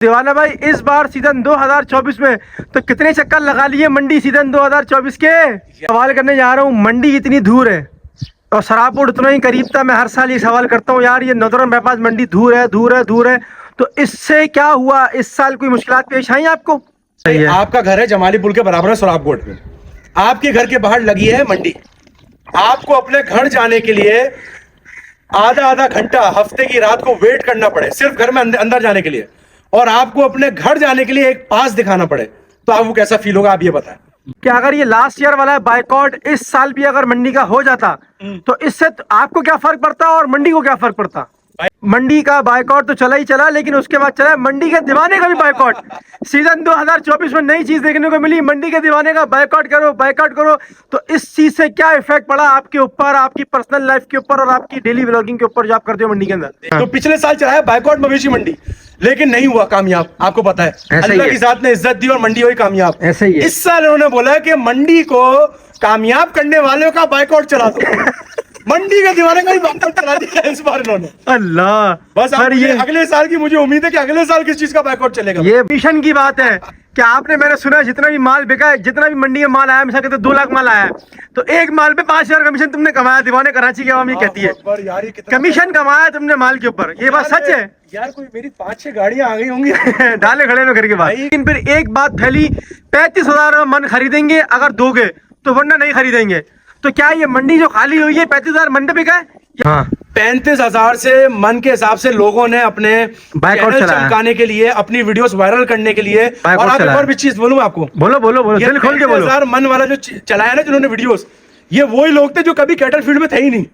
दीवाना भाई, इस बार सीजन 2024 में तो कितने चक्कर लगा लिए मंडी सीजन 2024 के? सवाल करने जा रहा हूँ, मंडी इतनी दूर है और सरापुर उतना ही करीब था। मैं हर साल ये सवाल करता हूँ यार, ये नॉर्दर्न बाईपास मंडी दूर है दूर है दूर है, तो इससे क्या हुआ? इस साल कोई मुश्किलात पेश आई आपको? सही है। आपका घर है जमाली पुल के बराबर है सराबकोट में, आपके घर के बाहर लगी है मंडी। आपको अपने घर जाने के लिए आधा घंटा हफ्ते की रात को वेट करना पड़े सिर्फ घर में अंदर जाने के लिए, और आपको अपने घर जाने के लिए एक पास दिखाना पड़े, तो आपको कैसा फील होगा आप ये बताएं। कि अगर ये लास्ट ईयर वाला बाइकआउट इस साल भी अगर मंडी का हो जाता तो इससे आपको क्या फर्क पड़ता और मंडी को क्या फर्क पड़ता? मंडी का बाइकआउट तो चला ही चला, लेकिन उसके बाद चला मंडी के दीवाने का भी बाइकआउट। सीजन 2024 में नई चीज देखने को मिली, मंडी के दीवाने का बाइकआउट करो। तो इस चीज से क्या इफेक्ट पड़ा आपके ऊपर, आपकी पर्सनल लाइफ के ऊपर और आपकी डेली व्लॉगिंग के ऊपर जो आप करते हो मंडी के अंदर? तो पिछले साल चलाया बाइकआउट मवेशी मंडी, लेकिन नहीं हुआ कामयाब। आपको पता है अल्लाह की जात ने इज्जत दी और मंडी हुई कामयाब। ऐसा ही है। इस साल उन्होंने बोला कि मंडी को कामयाब करने वालों का बाइकआउट चला दो। मंडी के दीवाने का भी बाइकआउट चला दिया इस बार इन्होंने। अल्लाह, बस ये अगले साल की मुझे उम्मीद है कि अगले साल किस चीज का बाइकआउट चलेगा। ये मिशन की बात है कि आपने, मैंने सुना जितना भी माल बिका है, जितना भी मंडी में माल आया, मिसाल कहते 2 लाख माल आया है, तो एक माल पे 5,000 कमीशन तुमने कमाया। दीवाने कराची की आवाम ये कहती है कमीशन कमाया तुमने माल के ऊपर, ये बात सच है यार? कोई मेरी 5-6 गाड़ियां आ गई होंगी डाले खड़े में करके बात। लेकिन फिर एक बात फैली, 35,000 मन खरीदेंगे अगर दोगे, तो वरना नहीं खरीदेंगे। तो क्या ये मंडी जो खाली हुई है 35,000 मन पे बिका है? हाँ, 35,000 से मन के हिसाब से लोगों ने अपने बाइकआउट चमकाने के लिए, अपनी वीडियोस वायरल करने के लिए, और आप एक और भी चीज बोलूं आपको। बोलो दिल खोल के बोलो। 35,000 मन वाला जो चलाया ना जिन्होंने वीडियोस, ये वही लोग थे जो कभी कैटल फील्ड में थे ही नहीं।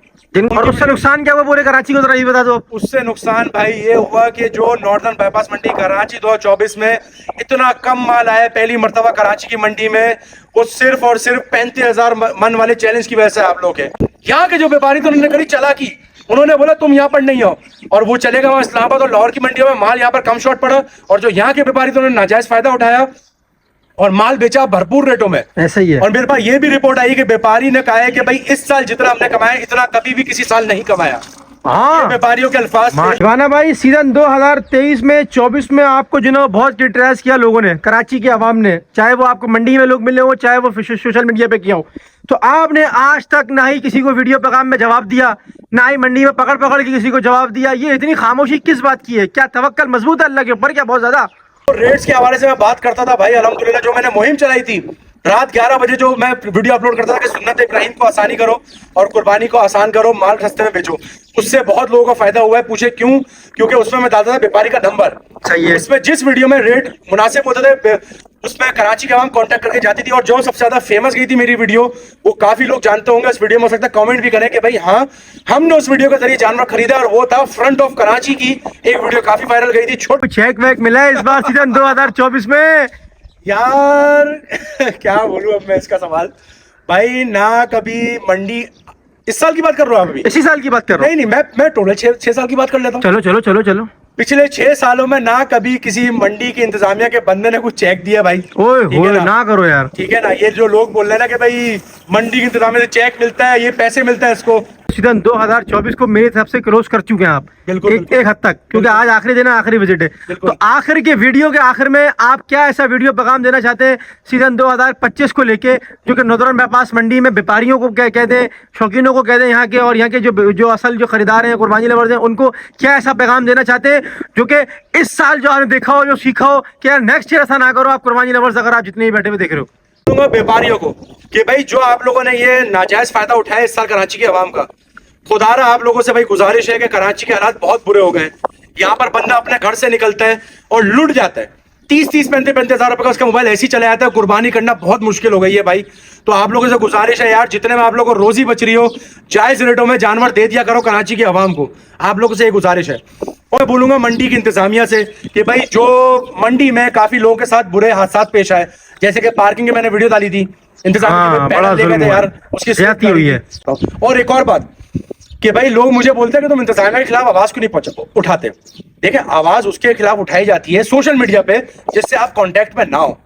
और उससे नुकसान क्या हुआ पूरे कराची को, जरा ये बता दो। उससे नुकसान भाई ये हुआ कि जो नॉर्दर्न बाईपास मंडी कराची 2024 में इतना कम माल आया पहली मर्तबा कराची की मंडी में, वो सिर्फ और सिर्फ 35,000 मन वाले चैलेंज की वजह से आप लोग हैं। यहाँ के जो व्यापारी तो उन्होंने करी चालाकी, उन्होंने बोला तुम यहाँ पर नहीं हो, और वो चलेगा वहां इस्लामाबाद और लाहौर की मंडियों में माल यहाँ पर कम शॉर्ट पड़ा, और जो यहाँ के व्यापारी तो उन्होंने नाजायज फायदा उठाया और माल बेचा भरपूर रेटों में। ऐसा ही है। और मेरे पास ये भी रिपोर्ट आई कि व्यापारी ने कहा है कि भाई इस साल जितना हमने कमाया इतना कभी भी किसी साल नहीं कमाया। हाँ, व्यापारियों के अल्फाज थे। दीवाना भाई, सीजन 2023 में 24 में आपको जिन्होंने बहुत क्रिटिसाइज किया लोगों ने, कराची की आवाम ने, चाहे वो आपको मंडी में लोग मिले हो, चाहे वो सोशल मीडिया पे किया हो, तो आपने आज तक ना ही किसी को वीडियो पैगाम में जवाब दिया, ना ही मंडी में पकड़ के किसी को जवाब दिया। ये इतनी खामोशी किस बात की है? क्या तवक्कल मजबूत है अल्लाह के ऊपर क्या बहुत ज्यादा? रेट्स के हवाले से मैं बात करता था भाई, अल्हम्दुलिल्लाह जो मैंने मुहिम चलाई थी रात 11 बजे, जो मैं वीडियो अपलोड करता था कि सुन्नत इब्राहिम को आसानी करो और कुर्बानी को आसान करो, माल सस्ते में बेचो, उससे बहुत लोगों का फायदा हुआ है। पूछे क्यों? क्योंकि उसमें मैं डालता था व्यापारी का नंबर। सही है। इसमें जिस वीडियो में रेट मुनासिब होते थे उसमें कराची के आवाम कांटेक्ट करके जाती थी, और जो सबसे ज्यादा फेमस गई थी मेरी वीडियो, वो काफी लोग जानते होंगे, इस वीडियो में हो सकता है कमेंट भी करें कि भाई हाँ हमने उस वीडियो के जरिए जानवर खरीदा, और वो था फ्रंट ऑफ कराची की एक वीडियो, काफी वायरल गई थी। छोटे चेक वेक मिला है इस बार सीजन 2024 में यार क्या बोलूं अब मैं इसका सवाल भाई, ना कभी मंडी, इस साल की बात कर रहा हूँ, अभी इसी साल की बात कर रहा हूँ। नहीं मैं टोटल 6 साल की बात कर लेता हूँ। चलो। पिछले 6 सालों में ना कभी किसी मंडी की इंतजामिया के बंदे ने कुछ चेक दिया भाई। ओए ना करो यार, ठीक है ना? ये जो लोग बोल रहे हैं ना कि भाई मंडी की इंतजामिया से चेक मिलता है, ये पैसे मिलता है इसको, सीजन 2024 को मेरे हिसाब से क्रॉस कर चुके हैं आप। बिल्कुल एक हद तक, क्योंकि आज आखिरी दिन है, आखिरी विजिट है। तो आखिर के वीडियो के आखिर में आप क्या ऐसा वीडियो पैगाम देना चाहते हैं सीजन 2025 को लेके, जो कि नॉर्दर्न बाईपास मंडी में व्यापारियों को क्या कहते हैं, शौकीनों को कहते हैं यहाँ के, और यहाँ के जो असल जो खरीदार हैं, कुर्बानी लवर्स हैं, उनको क्या ऐसा पैगाम देना चाहते हैं जो कि इस साल जो आपने देखा हो, जो सीखा हो, कि यार नेक्स्ट ईयर ऐसा ना करो आप कुर्बानी लवर्स, अगर आप जितने भी बैठे हुए देख रहे हो व्यापारियों को कि भाई जो आप लोगों ने ये नाजायज फायदा उठाया इस साल कराची की आवाम का, खुदारा आप लोगों से भाई गुजारिश है कि कराची के हालात बहुत बुरे हो गए। यहाँ पर बंदा अपने घर से निकलता है और लुट जाता है, 35,000 रुपए का उसका मोबाइल ऐसे ही चला जाता है। कुर्बानी करना बहुत मुश्किल हो गई है भाई। तो आप लोगों से गुजारिश है यार, जितने में आप लोगों को रोजी बच रही हो, जायज रेटों में जानवर दे दिया करो कराची की आवाम को। आप लोगों से ये गुजारिश है। और मैं बोलूंगा मंडी की इंतजामिया से कि भाई जो मंडी में काफी लोगों के साथ बुरे हादसा पेश आए, जैसे कि पार्किंग की मैंने वीडियो डाली थी, इंतजाम यार उसकी ज्यादती हुई है। और एक और बात कि भाई लोग मुझे बोलते हैं कि तुम इंतजामिया के खिलाफ आवाज क्यों नहीं उठाते? देखिए, आवाज उसके खिलाफ उठाई जाती है सोशल मीडिया पे जिससे आप कांटेक्ट में ना हो।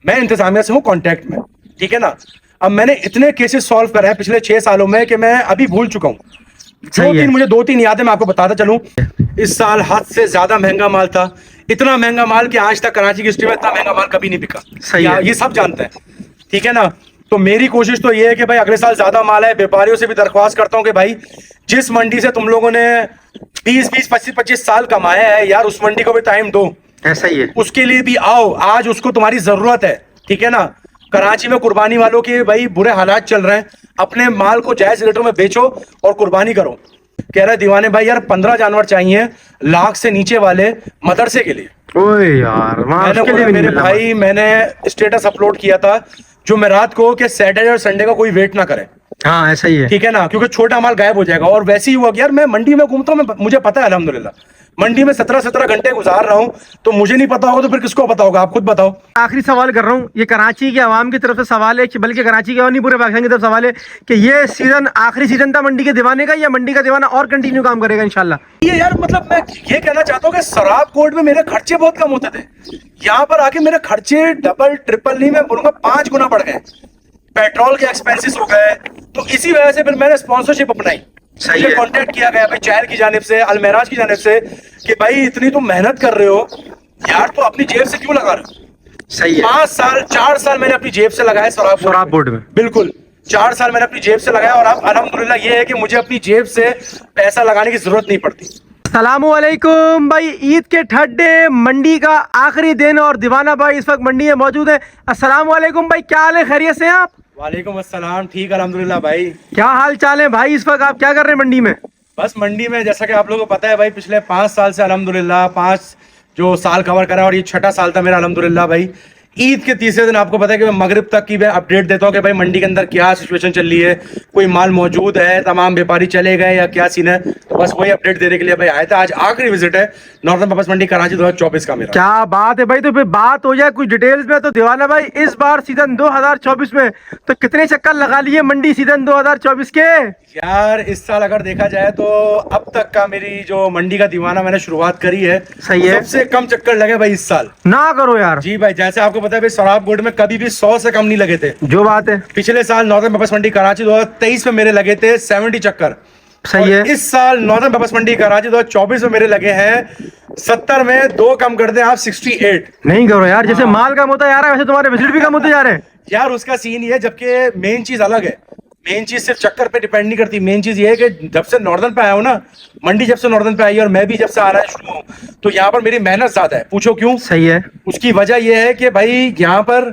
मैं इंतजामिया से हूँ कांटेक्ट में, ठीक है ना? अब मैंने इतने केसेस सॉल्व करे हैं पिछले 6 सालों में कि मैं अभी भूल चुका हूँ। मुझे 2-3 यादें मैं आपको बताता चलूं। इस साल हद से ज्यादा महंगा माल था, इतना महंगा माल कि आज तक कराची की हिस्ट्री में इतना महंगा माल कभी नहीं बिका। सही है। ये सब जानते हैं, ठीक है ना। तो मेरी कोशिश तो ये है कि भाई अगले साल ज्यादा माल है। व्यापारियों से भी दरख्वास्त करता हूँ कि भाई जिस मंडी से तुम लोगों ने 20-20, 25-25 साल कमाया है यार, उस मंडी को भी टाइम दो। ऐसा ही है। उसके लिए भी आओ, आज उसको तुम्हारी जरूरत है, ठीक है ना। कराची में कुर्बानी वालों के भाई बुरे हालात चल रहे हैं, अपने माल को जायज रेटों में बेचो और कुर्बानी करो। कह रहे दीवाने भाई यार 15 जानवर चाहिए लाख से नीचे वाले मदरसे के लिए। ओए यार मैंने उसके लिए बोला भी नहीं मेरे मिल रहा। भाई, मैंने स्टेटस अपलोड किया था जुमेरात को कि सैटरडे और संडे का कोई वेट ना करे, हाँ ऐसा ही है। ठीक है ना, क्योंकि छोटा माल गायब हो जाएगा। और वैसे ही हुआ कि यार मैं मंडी में घूमता हूँ, मुझे पता है अल्हम्दुलिल्लाह, मंडी में 17-17 घंटे गुजार रहा हूँ। तो मुझे नहीं पता होगा तो फिर किसको पता होगा, आप खुद बताओ। आखिरी सवाल कर रहा हूँ, ये कराची के आवाम की तरफ से सवाल है, बल्कि कराची के और नहीं पूरे पाकिस्तान की तरफ सवाल है कि ये सीजन आखिरी सीजन था मंडी के दीवाने का, या मंडी का दीवाना और कंटिन्यू काम करेगा इंशाल्लाह? ये यार मतलब मैं ये कहना चाहता हूँ कि शराब कोर्ट में मेरे खर्चे बहुत कम होते थे, यहाँ पर आके मेरे खर्चे डबल ट्रिपल नहीं, मैं बोलूंगा 5 गुना बढ़ गए। पेट्रोल के एक्सपेंसेस हो गए, तो इसी वजह से फिर मैंने स्पॉन्सरशिप अपनाई। सही मुझे है। कांटेक्ट किया गया भाई चैर की जानिब से, अलमेराज की जानिब से कि भाई इतनी तुम मेहनत कर रहे हो यार, तो अपनी जेब से क्यों लगा रहे हो। सही है। 4 साल मैंने अपनी जेब से लगाया शराब बोर्ड में। बिल्कुल 4 साल मैंने अपनी जेब से लगाया, और अब अल्हम्दुलिल्लाह ये है कि मुझे अपनी जेब से पैसा लगाने की जरूरत नहीं पड़ती। अस्सलामुअलैकुम भाई, ईद के थर्ड डे, मंडी का आखिरी दिन, और दीवाना भाई इस वक्त मंडी में मौजूद है। अस्सलामुअलैकुम भाई, क्या हाल है, खैरियत से हैं आप? वालेकुम अस्सलाम, ठीक अल्हम्दुलिल्लाह भाई। क्या हाल चाल है भाई, इस वक्त आप क्या कर रहे हैं मंडी में? बस मंडी में जैसा कि आप लोगों को पता है भाई, पिछले 5 साल से अल्हम्दुलिल्लाह 5 जो साल कवर करा, और ये 6ठा साल था मेरा अल्हम्दुलिल्लाह भाई। ईद के तीसरे दिन आपको पता है कि मैं मगरिब तक की मैं अपडेट देता हूँ कि भाई मंडी के अंदर क्या सिचुएशन चल रही है, कोई माल मौजूद है, तमाम व्यापारी चले गए या क्या सीन है। तो बस वही अपडेट देने के लिए भाई आया था। आज आखिरी विजिट है नॉर्दर्न पर्पस मंडी कराची 2024 का मेरा। क्या बात है भाई, तो फिर बात हो जाए कुछ डिटेल्स में। तो दीवाना भाई इस बार सीजन 2024 में तो कितने चक्कर लगा लिए मंडी सीजन 2024 के? यार इस साल अगर देखा जाए तो अब तक का मेरी जो मंडी का दीवाना मैंने शुरुआत करी है, सही है। सबसे कम चक्कर लगे भाई इस साल। ना करो यार। जी भाई, जैसे आपको पता है भाई शराब बोर्ड में कभी भी 100 से कम नहीं लगे थे। जो बात है। पिछले साल नॉर्दर्न पर्पस मंडी कराची 2023 में मेरे लगे थे 70 चक्कर। सही है। इस साल नॉर्दर्न पर्पस मंडी कराची 2024 में मेरे लगे हैं 70 में 2 कम कर दें आप 68। नहीं करो यार, जैसे माल कम होता जा रहा है वैसे तुम्हारे विजिट भी कम होते जा रहे हैं। यार उसका सीन ये है, जबकि मेन चीज अलग है। मेन चीज सिर्फ चक्कर पे डिपेंड नहीं करती। मेन चीज ये है कि जब से नॉर्दर्न पे आया हूं ना, मंडी जब से नॉर्दर्न पे आई है और मैं भी जब से आ रहा है शुरू हूं, तो यहाँ पर मेरी मेहनत ज्यादा है। पूछो क्यों? सही है। उसकी वजह यह है कि भाई यहाँ पर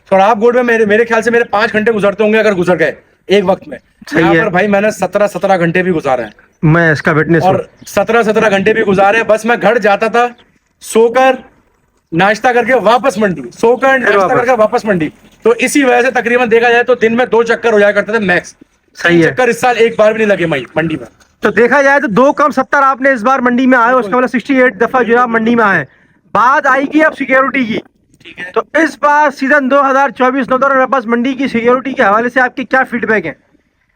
शराब बोर्ड में मेरे ख्याल से मेरे 5 घंटे गुजरते होंगे अगर गुजर गए एक वक्त में। सही यहाँ है। पर भाई मैंने 17 घंटे भी गुजारे हैं, मैं इसका विटनेस हूँ। और 17 घंटे भी गुजारे हैं। बस मैं घर जाता था, सोकर नाश्ता करके वापस मंडी, सोकर नाश्ता करके वापस मंडी। तो इसी वजह से तकरीबन देखा जाए तो दिन में 2 चक्कर हो जाया करते थे मैक्स। सही है। चक्कर इस साल एक बार भी नहीं लगे मंडी में। तो देखा जाए तो 2 कम 70 आपने इस बार मंडी में आए, उसका मतलब 68 दफा जो है आप मंडी में आए। बात आएगी अब सिक्योरिटी की, ठीक है। तो इस बार सीजन 2024 नॉर्दर्न पर्पस मंडी की सिक्योरिटी के हवाले से आपके क्या फीडबैक है?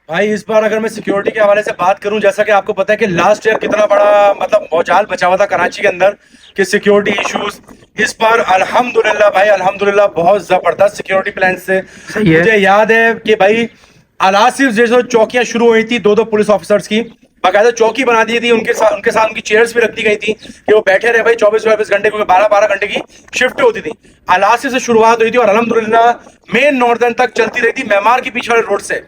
भाई इस बार अगर मैं सिक्योरिटी के हवाले से बात करूं, जैसा कि आपको पता है कि लास्ट ईयर कितना बड़ा मतलब मौजाल बचा हुआ था कराची के अंदर कि सिक्योरिटी इश्यूज, इस बार अल्हम्दुलिल्लाह भाई अल्हम्दुलिल्लाह बहुत जबरदस्त सिक्योरिटी प्लान से। सही है। मुझे याद है कि भाई अलासिफ जैसे चौकियां शुरू हुई थी 2-2 पुलिस ऑफिसर्स की, बाकायदा चौकी बना दी थी, उनके साथ उनकी चेयर्स भी रख दी गई थी कि वो बैठे रहे भाई 24-24 घंटे, क्योंकि 12-12 घंटे की शिफ्ट होती थी। अलासिफ से शुरुआत हुई थी और अल्हम्दुलिल्लाह मेन नॉर्दर्न तक चलती रही थी मेमार के पीछे वाले रोड से।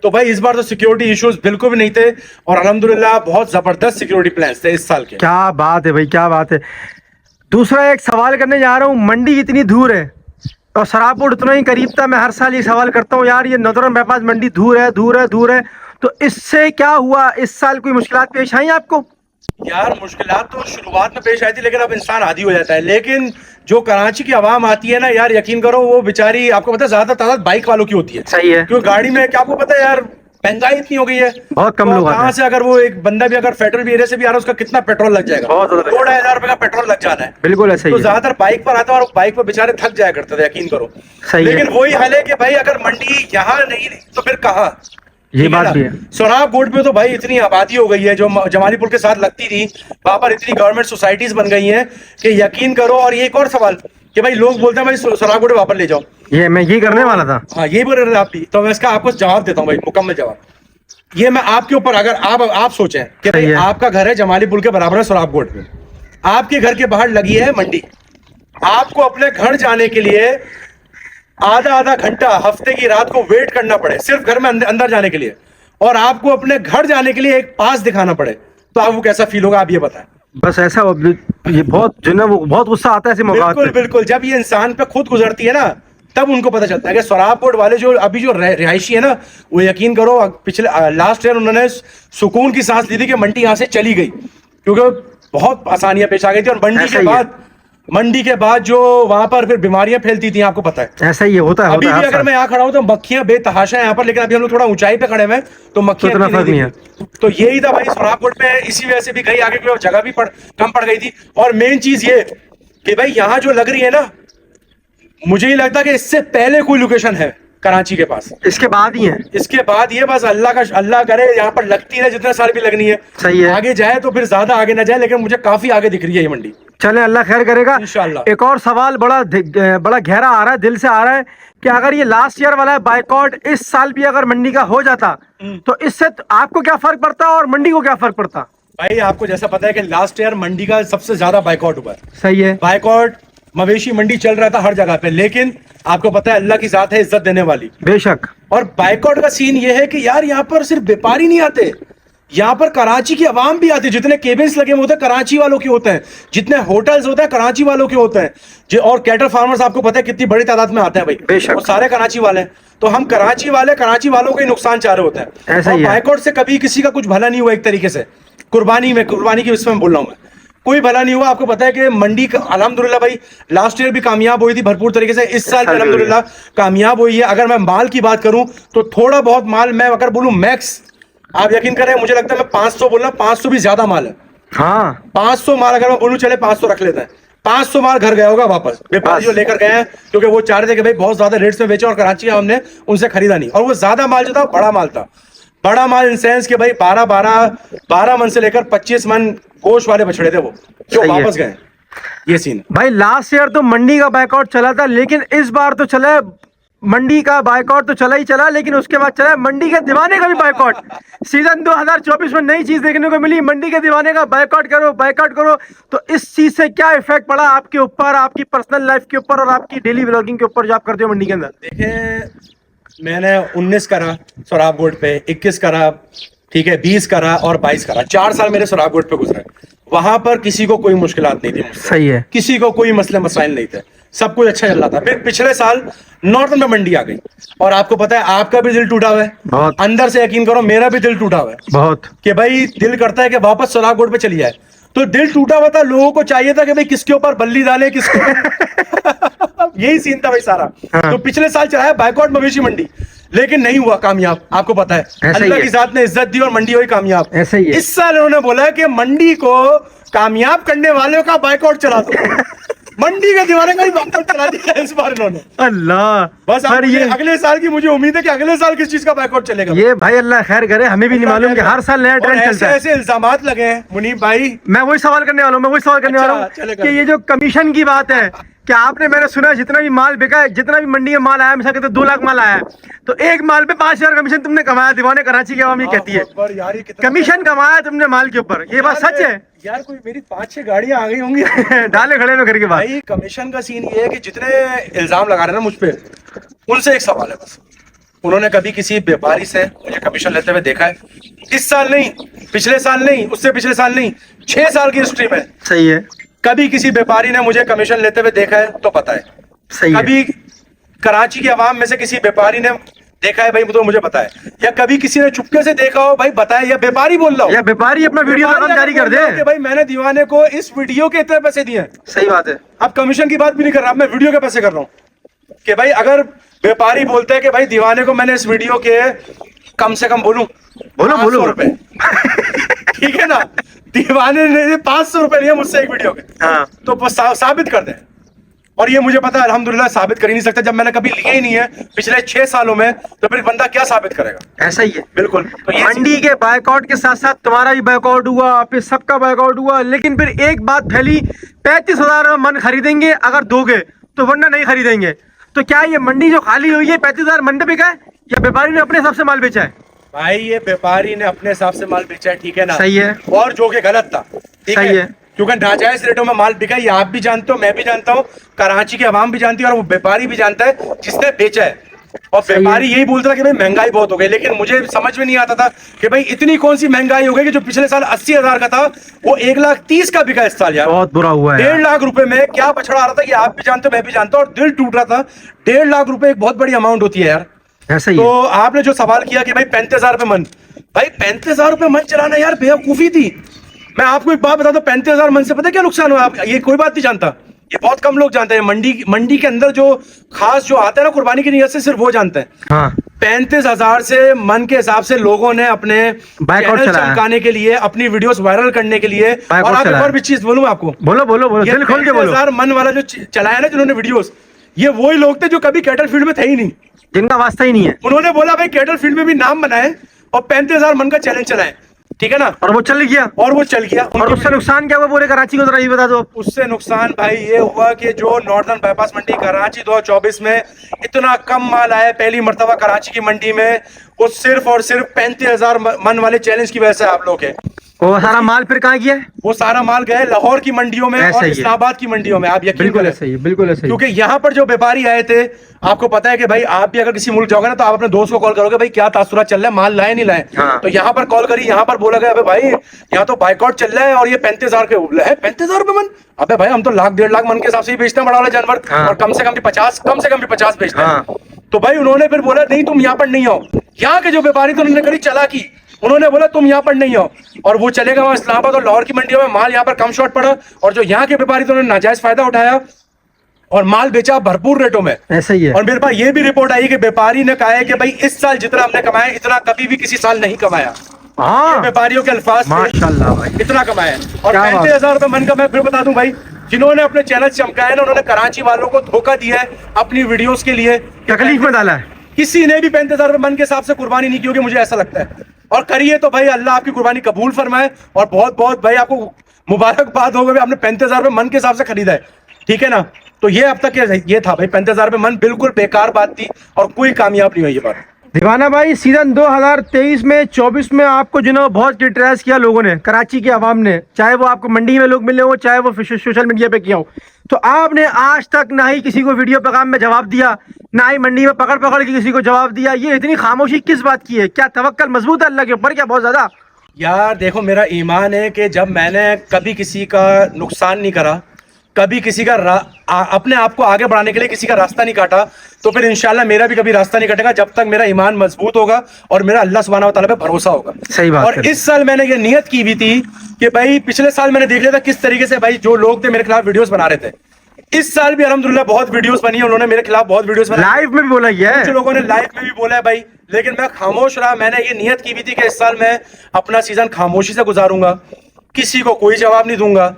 तो भाई इस बार तो सिक्योरिटी इश्यूज बिल्कुल भी नहीं थे, और अल्हम्दुलिल्लाह बहुत जबरदस्त सिक्योरिटी प्लान थे इस साल के। क्या बात है भाई, क्या बात है। दूसरा एक सवाल करने जा रहा हूँ, मंडी इतनी दूर है और शराब बोर्ड उतना ही करीब था। मैं हर साल ये सवाल करता हूँ यार, ये नॉर्दर्न बाईपास मंडी दूर है दूर है दूर है, तो इससे क्या हुआ? इस साल कोई मुश्किलात पेश आई आपको? यार मुश्किलात तो शुरुआत में पेश आई थी, लेकिन अब इंसान आदी हो जाता है। लेकिन जो कराची की आवाम आती है ना यार, यकीन करो वो बेचारी, आपको पता है ज्यादा तादाद बाइक वालों की होती है। सही है। क्योंकि गाड़ी में क्या आपको पता है यार, महंगाई इतनी हो गई है, बहुत कम तो लोग आते कहाँ हैं। से अगर वो एक बंदा भी अगर फेडरल भी एरिया से भी आ रहा है, उसका कितना पेट्रोल लग जाएगा? बहुत ज्यादा। 2-2,500 रुपए का पेट्रोल लग जाना है। बिल्कुल ऐसा ही तो है। ज्यादातर बाइक पर आता है, और बाइक पर बेचारे थक जाया करते थे, यकीन करो। सही है। लेकिन वही हाल है कि भाई अगर मंडी यहाँ नहीं तो फिर कहाँ? ये ठीक बात ना? भी है। सोनाब बोर्ड पे तो भाई इतनी आबादी हो गई है, जो जमाली पुल के साथ लगती थी, वहां पर इतनी गवर्नमेंट सोसाइटीज बन गई हैं कि यकीन करो। और ये एक और सवाल कि भाई लोग बोलते हैं भाई सोनाब बोर्ड वापस ले जाओ। ये मैं ये करने वाला था। हाँ ये बोल रहे थे आप भी, तो मैं इसका आपको जवाब देता हूँ भाई, मुकम्मल जवाब। ये मैं आपके ऊपर, अगर आप सोचें कि सही भाई है। आपका घर है जमाली पुल के बराबर है सोनाब बोर्ड पे, आपके घर के बाहर लगी है मंडी। आपको अपने घर जाने के लिए आधा आधा घंटा हफ्ते की रात को वेट करना पड़े सिर्फ घर में अंदर जाने के लिए, और आपको अपने घर जाने के लिए एक पास दिखाना पड़े, तो आपको कैसा फील होगा आप ये बताएं। बस ऐसा ये बहुत जो ना वो बहुत गुस्सा आता है ऐसे मौका बिल्कुल बिल्कुल, जब ये इंसान पे खुद गुजरती है ना तब उनको पता चलता है कि सोराब कोट वाले जो अभी जो रिहायशी है ना, वो यकीन करो पिछले लास्ट ईयर उन्होंने सुकून की सांस ली थी कि मंडी यहाँ से चली गई, क्योंकि बहुत आसानियां पेश आ गई थी। और मंडी के बाद जो वहां पर फिर बीमारियां फैलती थी, आपको पता है ऐसा ही होता है। अभी भी अगर मैं यहाँ खड़ा हूँ तो मक्खियां बेतहाशा है यहाँ पर, लेकिन अभी हम लोग थोड़ा ऊंचाई पे खड़े हैं तो मक्खियां इतना फर्क नहीं है। तो यही था भाई सोराब कोट में, इसी वजह से भी गई आगे की जगह भी कम पड़ गई थी। और मेन चीज ये कि भाई यहाँ जो लग रही है ना, मुझे ही लगता कि इससे पहले कोई लोकेशन है कराची के पास, इसके बाद ही है। इसके बाद ये बस अल्लाह करे यहाँ पर लगती है जितने साल भी लगनी है। सही है, आगे जाए तो फिर ज्यादा आगे ना जाए, लेकिन मुझे काफी आगे दिख रही है ये मंडी। चले अल्लाह खैर करेगा इंशाल्लाह। एक और सवाल बड़ा गहरा आ रहा है, दिल से आ रहा है कि अगर ये लास्ट ईयर वाला बाइकआउट इस साल भी अगर मंडी का हो जाता तो इससे आपको क्या फर्क पड़ता और मंडी को क्या फर्क पड़ता? भाई आपको जैसा पता है कि लास्ट ईयर मंडी का सबसे ज्यादा बाइकआउट हुआ है। सही है, बाइकआउट मवेशी मंडी चल रहा था हर जगह पे, लेकिन आपको पता है अल्लाह की जात है इज्जत देने वाली। बेशक। और बाइकआउट का सीन ये है कि यार यहाँ पर सिर्फ व्यापारी नहीं आते, यहाँ पर कराची की आवाम भी आती है। जितने केबिन्स लगे हुए होते हैं कराची वालों के होते हैं, जितने होटल्स होते हैं कराची वालों के होते हैं, और कैटल फार्मर्स आपको पता है कितनी बड़ी तादाद में आते हैं भाई, बेशक। वो सारे कराची वाले हैं। तो हम कराची वालों को ही नुकसान चाह रहे होते हैं। ऐसा ही है। बाइकआउट से कभी किसी का कुछ भला नहीं हुआ एक तरीके से, कुर्बानी की इसमें बोल रहा हूँ मैं, कोई भला नहीं हुआ। आपको पता है कि मंडी अल्हम्दुलिल्लाह भाई लास्ट ईयर भी कामयाब हुई थी भरपूर तरीके से, इस साल भी अल्हम्दुलिल्लाह कामयाब हुई है। अगर मैं माल की बात करूं तो थोड़ा बहुत माल, मैं अगर बोलूं मैक्स, आप यकीन करें मुझे लगता है मैं 500 बोलना, 500 भी ज्यादा माल है। हाँ 500 माल अगर मैं बोलूं, चले 500 रख लेते हैं, 500 माल घर गया होगा वापस, व्यापारी जो लेकर गए हैं, क्योंकि वो चाह रहे थे कि भाई बहुत ज्यादा रेट्स में बेचे और कराची का हमने उनसे खरीदा नहीं। और वो ज्यादा माल जो था बड़ा माल था, बड़ा माल इन सेंस के भाई 12 मन से लेकर 25 मन गोश्त वाले बछड़े थे वो जो वापस गए। ये सीन भाई लास्ट ईयर तो मंडी का बाइकआउट चला था, लेकिन इस बार तो चला मंडी का बाइकआउट तो चला ही चला, लेकिन उसके बाद चला मंडी के दीवाने का भी बाइकआउट। सीजन 2024 में नई चीज देखने को मिली, मंडी के दीवाने का बाइकआउट करो। तो इस चीज से क्या इफेक्ट पड़ा आपके ऊपर, आपकी पर्सनल लाइफ के ऊपर और आपकी डेली व्लॉगिंग के ऊपर जो आप करते हो मंडी के अंदर? देखे, मैंने 19 करा सोराब गोट पे, 21 करा, ठीक है, 20 करा और 22 करा, 4 साल मेरे सोराब गोट पे गुजरे। वहां पर किसी को कोई मुश्किलात नहीं थी मुझसे, सही है, किसी को कोई मसले मसाइल नहीं थे, सब कुछ अच्छा चल रहा था। फिर पिछले साल नॉर्थन में मंडी आ गई, और आपको पता है आपका भी दिल टूटा हुआ है बहुत, अंदर से यकीन करो मेरा भी दिल टूटा हुआ है बहुत, कि भाई दिल करता है कि वापस सोराब गोट पे चली जाए। तो दिल टूटा हुआ था, लोगों को चाहिए था कि भाई किसके ऊपर बल्ली डाले, किसके यही सीन था भाई सारा। हाँ। तो पिछले साल चलाया बाइकआउट मवेशी मंडी, लेकिन नहीं हुआ कामयाब, आपको पता है अल्लाह की जात ने इज्जत दी और मंडी हुई कामयाब। ऐसा ही है। इस साल उन्होंने बोला कि मंडी को कामयाब करने वालों का बाइकआउट चला दो। मंडी के दीवाने का ही बाइकआउट चला दिया इस बार इन्होंने। अल्लाह, बस पर ये ये अगले साल की मुझे उम्मीद है कि अगले साल किस चीज का बाइकआउट चलेगा। ये भाई अल्लाह खैर करे, हमें भी नहीं मालूम कि हर साल नया ट्रेंड चलता है। ऐसे इल्जामात लगे हैं मुनीब भाई। मैं वही सवाल करने वाला हूँ, चलेगा। कि ये जो कमीशन की बात है, कि आपने, मैंने सुना जितना भी माल बिका है, जितना भी मंडी में माल आया, मिसाल के तो 2 लाख माल आया है, तो एक माल पे 5,000 कमीशन तुमने कमाया। दीवाने कराची की आवाम ये कहती है कमीशन कमाया तुमने माल के ऊपर, ये बात सच है? यार कोई मेरी 5-6 गाड़ियां आ गई होंगी डाले खड़े में घर के बाद। भाई कमीशन का सीन ये है कि जितने इल्जाम लगा रहे हैं ना मुझ पे, उनसे एक सवाल है बस, उन्होंने कभी किसी व्यापारी से मुझे कमीशन लेते हुए देखा है? इस साल नहीं, पिछले साल नहीं, उससे पिछले साल नहीं, 6 साल की हिस्ट्री में सही है, कभी किसी व्यापारी ने मुझे कमीशन लेते हुए देखा है तो पता है। सही है। कभी कराची की आवाम में से किसी व्यापारी ने देखा है भाई तो मुझे पता है, या कभी किसी ने चुपके से देखा हो भाई बताए, या व्यापारी बोल रहा हो, या व्यापारी अपना वीडियो रकम जारी कर दे कि भाई मैंने दीवाने को इस वीडियो के इतने पैसे दिए। सही बात है। अब कमीशन की बात भी नहीं कर रहा, मैं वीडियो के पैसे कर रहा हूँ। कि भाई अगर व्यापारी बोलते हैं कि भाई दीवाने को मैंने इस वीडियो के कम से कम बोलो 500 रुपए ठीक है ना, दीवाने ने 500 रुपए लिए मुझसे एक वीडियो के, हाँ। तो साबित कर दे। और ये मुझे पता है अल्हम्दुलिल्लाह साबित कर ही नहीं सकता, जब मैंने कभी लिए ही नहीं है पिछले 6 सालों में, तो फिर बंदा क्या साबित करेगा? ऐसा ही है, बिल्कुल। तो ये मंडी के बाइकआउट के साथ साथ तुम्हारा भी बाइकआउट हुआ, फिर सबका बाइकआउट हुआ, लेकिन फिर एक बात फैली, 35,000 में मन खरीदेंगे अगर दोगे, तो वरना नहीं खरीदेंगे। तो क्या ये मंडी जो खाली हुई है 35,000 मन पे बिका है, या व्यापारी ने अपने हिसाब से माल बेचा है? भाई ये व्यापारी ने अपने हिसाब से माल बेचा है, ठीक है ना? सही है। और जो कि गलत था, ठीक सही है। क्योंकि नाजायज रेटों में माल बिका, ये आप भी जानते हो, मैं भी जानता हूँ, कराची की आवाम भी जानती है और वो व्यापारी भी जानता है जिसने बेचा है। और व्यापारी यही बोलता था कि भाई महंगाई बहुत हो गई, लेकिन मुझे समझ में नहीं आता था कि भाई इतनी कौन सी महंगाई हो गई कि जो पिछले साल 80,000 का था वो 1,30,000 का बिका इस साल यार। बहुत बुरा हुआ है। 1.5 लाख रुपए में क्या बछड़ा आ रहा था कि आप भी जानते हो, मैं भी जानता हूँ, और दिल टूट रहा था। 1.5 लाख रुपए एक बहुत बड़ी अमाउंट होती है यार। ऐसा ही तो आपने जो सवाल किया कि भाई 35,000 रुपए मन, भाई 35,000 रुपए मन चलाना यार बेवकूफी थी। मैं आपको एक बात बता दूं, 35,000 मन से पता है क्या नुकसान हुआ? आप ये कोई बात नहीं जानता, ये बहुत कम लोग जानते हैं। मंडी के अंदर जो खास जो आता है ना कुर्बानी की नीयत से, सिर्फ वो जानते हैं। हाँ। 35,000 से मन के हिसाब से लोगों ने अपने बाइकआउट चैनल चलाया। चमकाने के लिए, अपनी वीडियोस वायरल करने के लिए। और आप एक और भी चीज बोलूं आपको, बोलो बोलो बोलो, ये दिल खोल के बोलो। 35,000 मन वाला जो चलाया ना जिन्होंने वीडियोस, ये वही लोग थे जो कभी कैटल फील्ड में थे ही नहीं, जिनका वास्ता ही नहीं है। उन्होंने बोला भाई कैटल फील्ड में भी नाम बनाए और 35,000 मन का चैलेंज चलाए, ठीक है ना, और वो चल गया। और वो चल गया। और उससे नुकसान क्या हुआ पूरे कराची को, जरा ये बता दो। उससे नुकसान भाई ये हुआ कि जो नॉर्दर्न बाईपास मंडी कराची 2024 में इतना कम माल आया पहली मर्तबा कराची की मंडी में, वो सिर्फ और सिर्फ 35,000 मन वाले चैलेंज की वजह से आप लोग है। वो सारा माल फिर कहाँ गया? वो सारा माल गया लाहौर की मंडियों में और इस्लामाबाद की मंडियों में। आप यकीन बिल्कुल करें, ऐसा ही है, बिल्कुल ऐसा ही। क्योंकि यहाँ पर जो व्यापारी आए थे, आपको पता है कि भाई आप भी अगर किसी मुल्क जाओगे ना तो आप अपने दोस्त को कॉल करोगे भाई क्या तासुरात चल रहा है, माल लाए नहीं लाए। हाँ। तो यहाँ पर कॉल करी, यहाँ पर बोला गया अबे भाई यहाँ तो बाइकआउट चल रहा है और ये 35,000 के है। 35,000 रुपए मन? अबे भाई हम तो लाख 1.5 लाख मन के हिसाब से ही बेचते हैं बड़ा वाला जानवर। हाँ। और कम से कम भी 50 बेचते हैं। हाँ। तो भाई उन्होंने फिर बोला नहीं तुम यहाँ पर नहीं आओ। यहाँ के जो व्यापारी थे उन्होंने करी चालाकी, उन्होंने बोला तुम यहाँ पर नहीं आओ, और वो चलेगा वहां इस्लामाबाद और लाहौर की मंडियों में, माल यहाँ पर कम शॉर्ट पड़ा और जो यहाँ के व्यापारी थे उन्होंने नाजायज फायदा उठाया और माल बेचा भरपूर रेटों में। ऐसा ही है। और मेरे पास ये भी रिपोर्ट आई कि व्यापारी ने कहा है कि भाई इस साल जितना हमने कमाया इतना कभी भी किसी साल नहीं कमाया। हाँ। व्यापारियों के अल्फाज थे, माशाल्लाह भाई, इतना कमाया। और क्या बात। 35,000 रुपए मन का मैं फिर बता दूं भाई, जिन्होंने अपने चैनल चमकाए ना उन्होंने कराची वालों को धोखा दिया है अपनी वीडियोस के लिए, तकलीफ में डाला है। किसी ने भी 35,000 रुपए मन के हिसाब से कुर्बानी नहीं की होगी, मुझे ऐसा लगता है। और करिए तो भाई अल्लाह आपकी कुर्बानी कबूल फरमाए और बहुत बहुत भाई आपको मुबारकबाद होगा भाई, आपने 35,000 रुपए मन के हिसाब से खरीदा है, ठीक है ना। तो ये अब तक ये था भाई, 35,000 रुपए मन बिल्कुल बेकार बात थी और कोई कामयाब नहीं हुई ये बात। दीवाना भाई, सीजन 2023 में 24 में आपको जिन्होंने बहुत क्रिटिसाइज किया लोगों ने, कराची के आवाम ने, चाहे वो आपको मंडी में लोग मिले हो चाहे वो सोशल मीडिया पे किया हो, तो आपने आज तक ना ही किसी को वीडियो पैगाम में जवाब दिया, ना ही मंडी में पकड़ पकड़ के किसी को जवाब दिया। ये इतनी खामोशी किस बात की है? क्या तवक्कल मजबूत है अल्लाह के ऊपर क्या बहुत ज्यादा? यार देखो, मेरा ईमान है कि जब मैंने कभी किसी का नुकसान नहीं करा, कभी किसी का अपने आप को आगे बढ़ाने के लिए किसी का रास्ता नहीं काटा, तो फिर इंशाल्लाह मेरा भी कभी रास्ता नहीं कटेगा जब तक मेरा ईमान मजबूत होगा और मेरा अल्लाह सुब्हानहू व तआला पे भरोसा होगा। सही बात और है। इस साल मैंने ये नियत की भी थी कि भाई पिछले साल मैंने देख लिया था किस तरीके से भाई जो लोग थे मेरे खिलाफ वीडियोस बना रहे थे। इस साल भी अल्हम्दुलिल्लाह बहुत वीडियोस बनी है, उन्होंने मेरे खिलाफ बहुत वीडियोस बनाई, लाइव में भी बोला गया है, कुछ लोगों ने लाइव में भी बोला है भाई, लेकिन मैं खामोश रहा। मैंने ये नियत की भी थी कि इस साल मैं अपना सीजन खामोशी से गुजारूंगा, किसी को कोई जवाब नहीं दूंगा।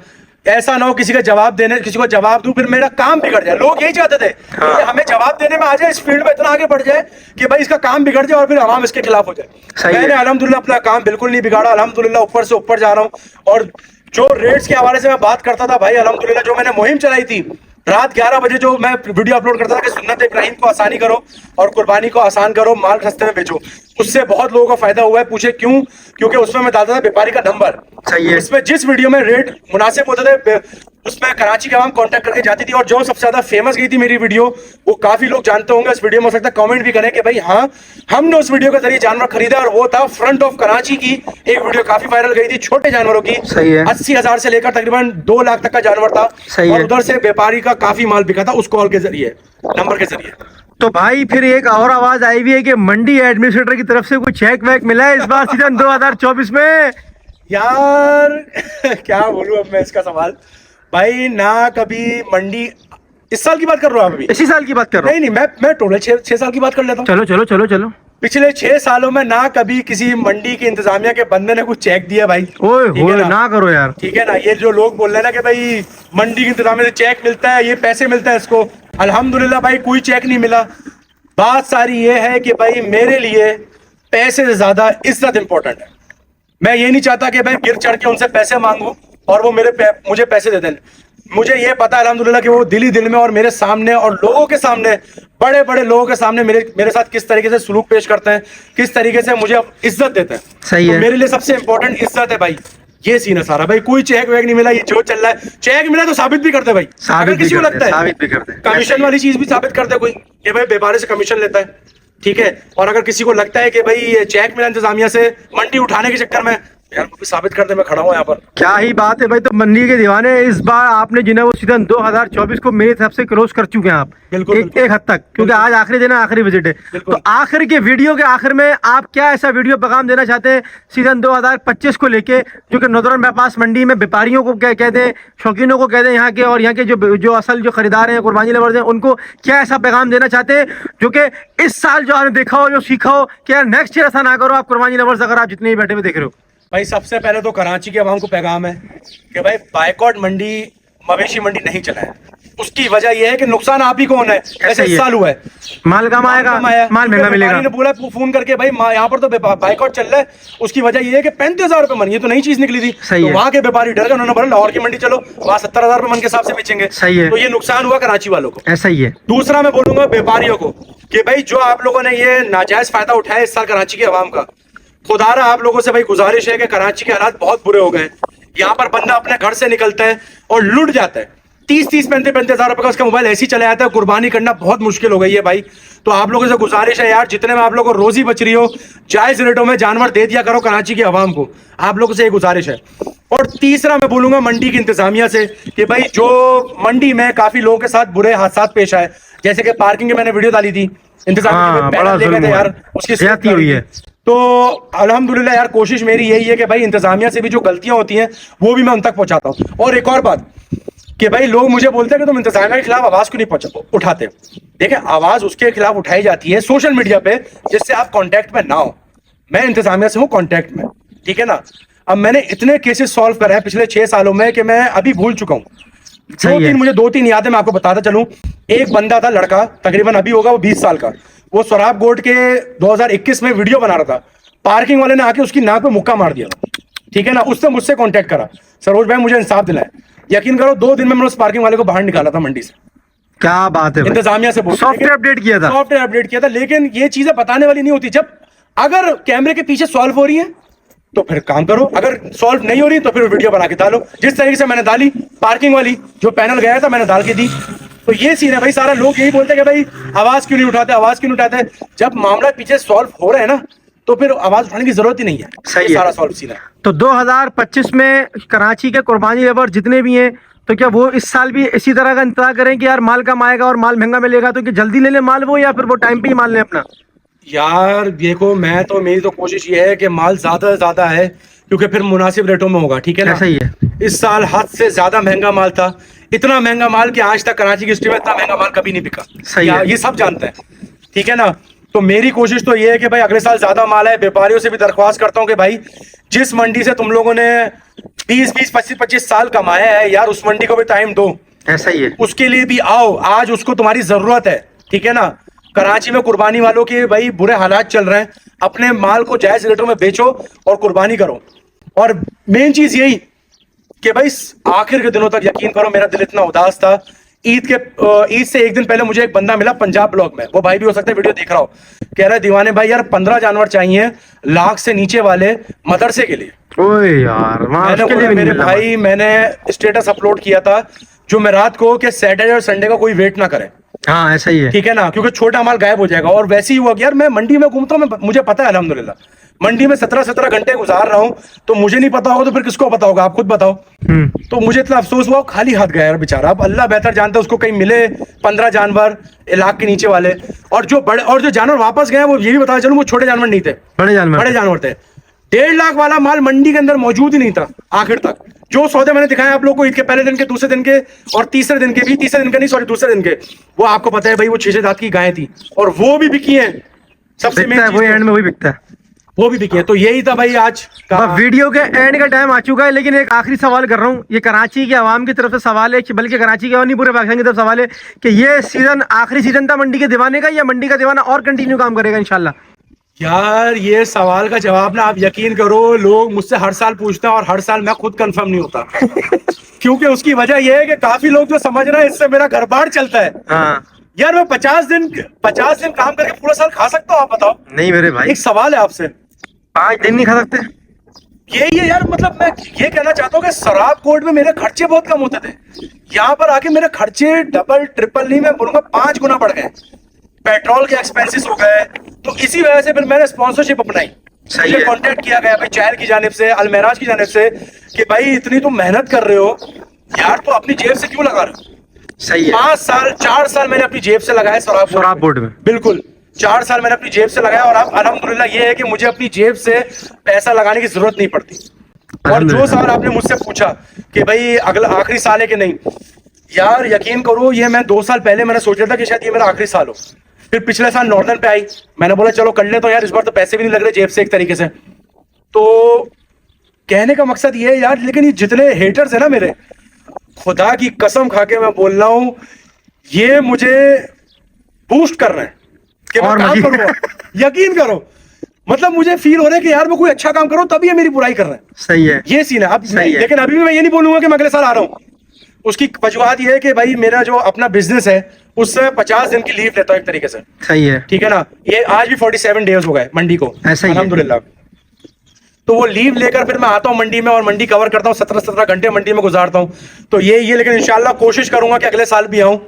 ऐसा ना हो किसी को जवाब दूं फिर मेरा काम बिगड़ जाए। लोग यही चाहते थे कि हमें जवाब देने में आ जाए, इस फील्ड में इतना आगे बढ़ जाए कि भाई इसका काम बिगड़ जाए और फिर आवाम इसके खिलाफ हो जाए। मैंने अल्हम्दुलिल्लाह अपना काम बिल्कुल नहीं बिगाड़ा, अल्हम्दुलिल्लाह ऊपर से ऊपर जा रहा हूँ। और जो रेट्स के हवाले से मैं बात करता था भाई, अल्हम्दुलिल्लाह जो मैंने मुहिम चलाई थी रात 11 बजे जो मैं वीडियो अपलोड करता था कि सुन्नत इब्राहिम को आसानी करो और कुर्बानी को आसान करो, माल सस्ते में बेचो, उससे बहुत लोगों को फायदा हुआ है। पूछे क्यों? क्योंकि उसमें मैं डालता था व्यापारी का नंबर। सही है। इसमें जिस वीडियो में रेट मुनासिब होते थे उसमें कराची के आवाम कांटेक्ट करके जाती थी। और जो सबसे ज्यादा फेमस गई थी मेरी वीडियो, वो काफी लोग जानते होंगे, इस वीडियो में हो सकता है कमेंट भी करें कि भाई हाँ हमने उस वीडियो के जरिए जानवर खरीदा, और वो था फ्रंट ऑफ कराची की एक वीडियो, काफी वायरल गई थी छोटे जानवरों की। सही है। 80,000 से लेकर तकरीबन 2 लाख तक का जानवर था। सही है। और उधर से व्यापारी का काफी माल बिका था उस कॉल के जरिए, नंबर के जरिए। तो भाई फिर एक और आवाज आई हुई है कि मंडी एडमिनिस्ट्रेटर की तरफ से कोई चेक वेक मिला है इस बार सीजन 2024 में? यार क्या बोलूं अब मैं इसका सवाल भाई, ना कभी मंडी, इस साल की बात कर रहा हूँ अभी, इसी साल की बात कर रहा हूँ। नहीं मैं टोटल 6 साल की बात कर लेता हूँ। चलो चलो चलो चलो। पिछले 6 सालों में ना कभी किसी मंडी के इंतजामिया के बंदे ने कुछ चेक दिया भाई। ओए ठीक है होए ना करो यार। ठीक है ना, ये जो लोग बोल रहे हैं ना कि भाई मंडी के इंतजामिया से चेक मिलता है, ये पैसे मिलता है इसको, अल्हम्दुलिल्लाह भाई कोई चेक नहीं मिला। बात सारी ये है कि भाई मेरे लिए पैसे से ज्यादा इज्जत इंपॉर्टेंट है। मैं ये नहीं चाहता कि भाई गिर चढ़ के उनसे पैसे मांगूं और वो मुझे पैसे दे दें। मुझे ये पता है अल्हम्दुलिल्लाह कि वो दिल ही दिल में और मेरे सामने और लोगों के सामने, बड़े बड़े लोगों के सामने मेरे साथ किस तरीके से सलूक पेश करते हैं, किस तरीके से मुझे इज्जत देते हैं। सही है। तो मेरे लिए सबसे इंपॉर्टेंट इज्जत है भाई। ये सीन है सारा भाई। कोई चेक वेक नहीं मिला, ये जो चल रहा है। चेक मिला तो साबित भी करते भाई, अगर किसी को लगता है साबित भी करते हैं। कमीशन वाली चीज भी साबित करते कोई कि भाई व्यापारी से कमीशन लेता है, ठीक है। और अगर किसी को लगता है कि भाई ये चेक मिला इंतजामिया से मंडी उठाने के चक्कर में, यार वो भी साबित कर दे, मैं खड़ा हूँ यहाँ पर। क्या ही बात है भाई। तो मंडी के दीवाने, इस बार आपने जिन्हें वो सीजन 2024 को मेरे हिसाब से क्रॉस कर चुके हैं आप, बिल्कुल, एक हद तक, क्योंकि आज आखिरी दिन है, आखिरी विजिट है। तो आखिर के वीडियो के आखिर में आप क्या ऐसा वीडियो पैगाम देना चाहते हैं सीजन 2025 को लेके, जो कि नॉर्दर्न बाईपास मंडी में व्यापारियों को क्या कहते हैं, शौकीनों को कहते हैं यहाँ के, और यहाँ के जो असल जो खरीदार हैं, कुर्बानी लवर्स हैं, उनको क्या ऐसा पैगाम देना चाहते हैं जो कि इस साल जो आपने देखा हो, जो सीखा हो कि यार नेक्स्ट ईयर ऐसा ना करो आप कुर्बानी लवर्स, अगर आप जितने भी बैठे हुए देख रहे हो। भाई सबसे पहले तो कराची के अवाम को पैगाम है कि भाई बायकॉट मंडी, मवेशी मंडी नहीं चलाए। उसकी वजह यह है कि नुकसान आप ही को होना है, ऐसे इस साल हुआ है। माल कम आएगा, माल महंगा मिलेगा। ने बोला फोन करके भाई यहाँ पर तो बायकॉट चल रहा है, उसकी वजह यह है कि 35,000 रुपए मन, ये तो नई चीज निकली थी, तो वहाँ के व्यापारी डर गए, उन्होंने बोला लाहौर की मंडी चलो, वहाँ 70,000 रुपए मन के हिसाब से बेचेंगे। सही है। तो ये नुकसान हुआ कराची वालों को, ऐसा ही है। दूसरा मैं बोलूंगा व्यापारियों को कि भाई जो आप लोगों ने ये नाजायज फायदा उठाया इस साल कराची के अवाम का, खुदारा आप लोगों से भाई गुजारिश है कि कराची के हालात बहुत बुरे हो गए। यहाँ पर बंदा अपने घर से निकलता है और लुट जाता है, 30-35 हजार रुपए का उसका मोबाइल ऐसे ही चला जाता है। कुर्बानी करना बहुत मुश्किल हो गई है भाई। तो आप लोगों से गुजारिश है यार, जितने में आप लोगों को रोजी बच रही हो, जायज रेटों में जानवर दे दिया करो कराची के अवाम को, आप लोगों से ये गुजारिश है। और तीसरा मैं बोलूंगा मंडी की इंतजामिया से कि भाई जो मंडी में काफी लोगों के साथ बुरे हादसा पेश आए, जैसे कि पार्किंग की मैंने वीडियो डाली थी, इंतजामिया ले गए थे यार, उसकी ज्यादती हुई है। तो अल्हम्दुलिल्लाह यार कोशिश मेरी यही है कि भाई इंतजामिया से भी जो गलतियां होती हैं वो भी मैं उन तक पहुंचाता हूं। और एक और बात कि भाई लोग मुझे बोलते हैं कि तुम इंतजामिया के खिलाफ आवाज क्यों नहीं उठाते। देखिए आवाज उसके खिलाफ उठाई जाती है सोशल मीडिया पे जिससे आप कांटेक्ट में ना हो। मैं इंतजामिया से हूँ कांटेक्ट में, ठीक है ना। अब मैंने इतने केसेस सॉल्व करे हैं पिछले 6 सालों में कि मैं अभी भूल चुका हूँ। मुझे 2-3 याद है, मैं आपको बताता चलूं। एक बंदा था लड़का, तकरीबन अभी होगा वो 20 साल का, वो सोराब गोड के 2021 में वीडियो बना रहा था, पार्किंग वाले ने आके उसकी नाक पे मुक्का मार दिया, ठीक है ना। उसने मुझसे कांटेक्ट करा, सरोज भाई मुझे इंसाफ दिलाए। यकीन करो 2 दिन में मैंने उस पार्किंग वाले को बाहर निकाला था मंडी से। क्या बात है, इंतजामिया से सॉफ्टवेयर अपडेट किया था, सॉफ्टवेयर अपडेट किया था। लेकिन ये चीजें बताने वाली नहीं होती। जब अगर कैमरे के पीछे सॉल्व हो रही है तो फिर काम करो, अगर सॉल्व नहीं हो रही तो फिर वीडियो बना के डालो। जिस तरीके से मैंने डाली पार्किंग वाली, जो पैनल गया था मैंने डाल के दी। तो ये सीन है भाई, सारा लोग यही बोलते हैं कि भाई आवाज क्यों नहीं उठाते, आवाज क्यों नहीं उठाते। जब मामला पीछे सॉल्व हो रहा है ना तो फिर आवाज उठाने की जरूरत ही नहीं है। सही है, सारा सॉल्व सीन है। तो 2025 में कराची के कुर्बानी लेबर जितने भी हैं, तो क्या वो इस साल भी इसी तरह का इंतजार करें कि यार माल कम आएगा और माल महंगा मिलेगा, तो कि जल्दी ले लें माल वो, या फिर वो टाइम पे ही माल लें अपना। यार देखो मेरी तो कोशिश ये है कि माल ज्यादा से ज्यादा है, क्योंकि फिर मुनासिब रेटों में होगा, ठीक है ना। सही है। इस साल हद से ज्यादा महंगा माल था, इतना महंगा माल कि आज तक कराची की हिस्ट्री में इतना महंगा माल कभी नहीं बिका। सही है, ये सब जानते हैं, ठीक है ना। तो मेरी कोशिश तो ये है कि भाई अगले साल ज्यादा माल है। व्यापारियों से भी दरख्वास्त करता हूँ कि भाई जिस मंडी से तुम लोगों ने 20-20, 25-25 साल कमाया है यार, उस मंडी को भी टाइम दो। ऐसा ही है, उसके लिए भी आओ, आज उसको तुम्हारी जरूरत है, ठीक है ना। कराची में कुर्बानी वालों के भाई बुरे हालात चल रहे हैं, अपने माल को जायज रेटों में बेचो और कुर्बानी करो। और मेन चीज यही कि भाई आखिर के दिनों तक यकीन करो मेरा दिल इतना उदास था। ईद से एक दिन पहले मुझे एक बंदा मिला पंजाब ब्लॉग में, वो भाई भी हो सकता है वीडियो देख रहा हो, कह रहा है दीवाने भाई यार 15 जानवर चाहिए लाख से नीचे वाले मदरसे के लिए। ओए यार मेरे भाई मैंने स्टेटस अपलोड किया था जो मैं रात को कि सैटरडे और संडे का कोई वेट ना करे। हाँ ऐसा ही है, ठीक है ना, क्योंकि छोटा माल गायब हो जाएगा। और वैसे ही हुआ कि यार मैं मंडी में घूमता हूँ, मुझे पता है अल्हम्दुलिल्लाह मंडी में 17-17 घंटे गुजार रहा हूँ, तो मुझे नहीं पता होगा तो फिर किसको पता होगा, आप खुद बताओ। तो मुझे इतना अफसोस हुआ, खाली हाथ गया यार बेचारा। अब अल्लाह बेहतर जानता है उसको कहीं मिले 15 जानवर लाख के नीचे वाले। और जो जानवर वापस गए वो ये भी बता चलूं वो छोटे जानवर नहीं थे, बड़े जानवर थे। 1.5 लाख वाला माल मंडी के अंदर मौजूद ही नहीं था आखिर तक। जो सौदे मैंने दिखाए आप लोग को ईद के पहले दिन के, दूसरे दिन के और तीसरे दिन के भी, दूसरे दिन के, वो आपको पता है भाई वो 6 दांत की गायें थी और वो भी बिकी हैं। सबसे मेन चीज एंड में वही बिकता है, वो भी बिकी है। तो यही था भाई आज का वीडियो के एंड का टाइम आ चुका है। लेकिन एक आखिरी सवाल कर रहा हूँ, ये कराची के आवाम की तरफ से सवाल है, बल्कि कराची के और नहीं पूरे पाकिस्तान की तरफ सवाल है कि ये सीजन आखिरी सीजन था मंडी के दीवाने का, या मंडी का दीवाना और कंटिन्यू काम करेगा इंशाल्लाह। यार ये सवाल का जवाब ना आप यकीन करो लोग मुझसे हर साल पूछते हैं और हर साल मैं खुद कंफर्म नहीं होता क्योंकि उसकी वजह यह है कि काफी लोग जो समझ रहे हैं इससे मेरा घर बार चलता है। हाँ। यार मैं 50 दिन काम करके पूरा साल खा सकता हूँ, आप बताओ। नहीं मेरे भाई, एक सवाल है आपसे, 5 दिन नहीं खा सकते? यही है यार, मतलब मैं ये कहना चाहता हूँ कि शराब कोर्ट में मेरे खर्चे बहुत कम होते थे, यहाँ पर आके मेरे खर्चे डबल ट्रिपल नहीं, मैं बोलूंगा 5 गुना बढ़ गए। पेट्रोल के एक्सपेंसेस हो गए, तो इसी वजह से फिर मैंने स्पॉन्सरशिप अपनाई। सही है। कांटेक्ट किया गया भाई चैल की जानिब से, अलमेराज की जानिब से, कि भाई इतनी तुम मेहनत कर रहे हो यार, तो अपनी जेब से क्यों लगा रहे हो। सही है। 5 साल 4 साल मैंने अपनी जेब से लगाया शराब बोर्ड में। बिल्कुल 4 साल मैंने अपनी जेब से लगाया, और अब अल्हम्दुलिल्लाह ये है कि मुझे अपनी जेब से पैसा लगाने की जरूरत नहीं पड़ती। और जो सवाल आपने मुझसे पूछा कि भाई अगला आखिरी साल है कि नहीं, यार यकीन करो, ये मैं 2 साल पहले मैंने सोचा था कि शायद ये मेरा आखिरी साल हो। फिर पिछले साल नॉर्दर्न पे आई, मैंने बोला चलो कर ले, तो यार इस बार तो पैसे भी नहीं लग रहे जेब से एक तरीके से। तो कहने का मकसद ये है यार, लेकिन ये जितने हेटर्स है ना मेरे, खुदा की कसम खा के मैं बोल रहा हूँ, ये मुझे बूस्ट कर रहे हैं कि मैं और काम मजीद- करूंगा। यकीन करो, मतलब मुझे फील हो रहा है कि यार मैं कोई अच्छा काम करूं तभी ये मेरी बुराई कर रहे हैं। सही है। ये सीन है अब। सही है। लेकिन अभी भी मैं ये नहीं बोलूंगा कि मैं अगले साल आ रहा हूँ। उसकी वजूहत ये है कि भाई मेरा जो अपना बिजनेस है उससे 50 दिन की लीव लेता हूँ एक तरीके से, सही है। ठीक है ना। ये आज भी 47 डेज हो गए मंडी को, ऐसा ही है। अल्हम्दुलिल्लाह। तो वो लीव लेकर फिर मैं आता हूँ मंडी में, और मंडी कवर करता हूँ, 17 घंटे मंडी में गुजारता हूँ। तो ये लेकिन इंशाल्लाह कोशिश करूंगा कि अगले साल भी आऊँ।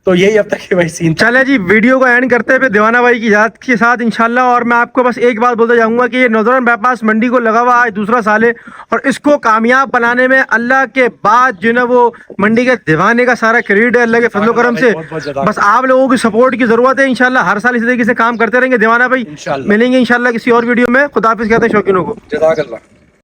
तो यही अब तक की भाई सीन था। चले जी, वीडियो को एंड करते हुए दीवाना भाई की याद के साथ इंशाल्लाह। और मैं आपको बस एक बात बोलते जाऊंगा कि ये नौजवान बाईपास मंडी को लगा हुआ आज दूसरा साल है, और इसको कामयाब बनाने में अल्लाह के बाद जो ना वो मंडी के दीवाने का सारा क्रेडिट है अल्लाह के फजलो करम से। बहुत बहुत ज़्यादा। बस आप लोगों की सपोर्ट की जरूरत है। इंशाल्लाह हर साल इसी तरीके से काम करते रहेंगे दीवाना भाई। इंशाल्लाह। मिलेंगे इंशाल्लाह किसी और वीडियो में। खुदाफिज कहते हैं शौकीनों को। जज़ाकल्लाह।